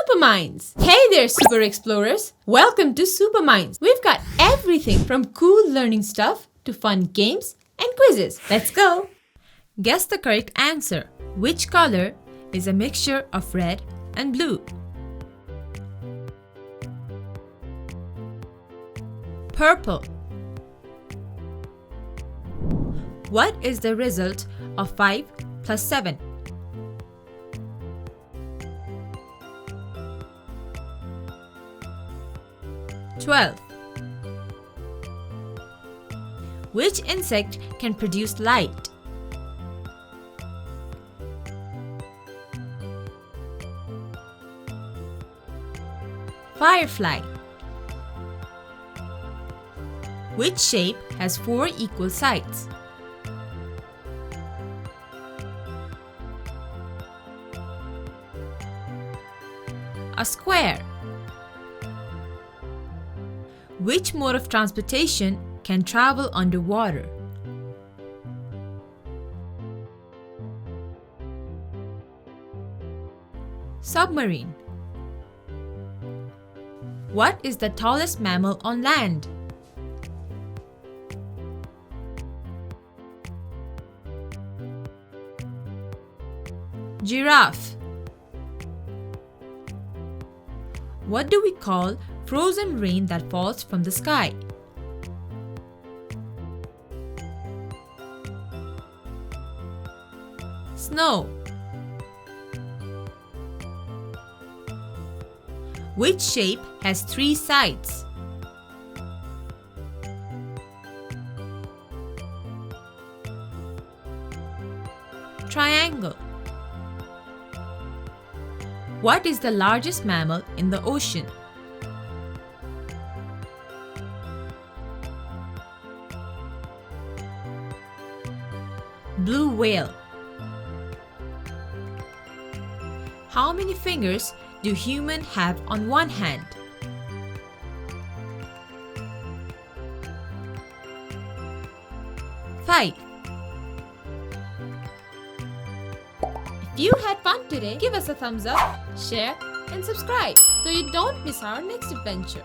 SuperMindz! Hey there, Super Explorers! Welcome to SuperMindz. We've got everything from cool learning stuff to fun games and quizzes. Let's go! Guess the correct answer. Which color is a mixture of red and blue? Purple. What is the result of 5 plus 7? 12. Which insect can produce light? Firefly. Which shape has 4 equal sides? A square. Which mode of transportation can travel underwater? Submarine. What is the tallest mammal on land? Giraffe. What do we call frozen rain that falls from the sky? Snow. Which shape has 3 sides? Triangle. What is the largest mammal in the ocean? Blue whale. How many fingers do humans have on one hand? 5. If you had fun today, give us a thumbs up, share and subscribe so you don't miss our next adventure.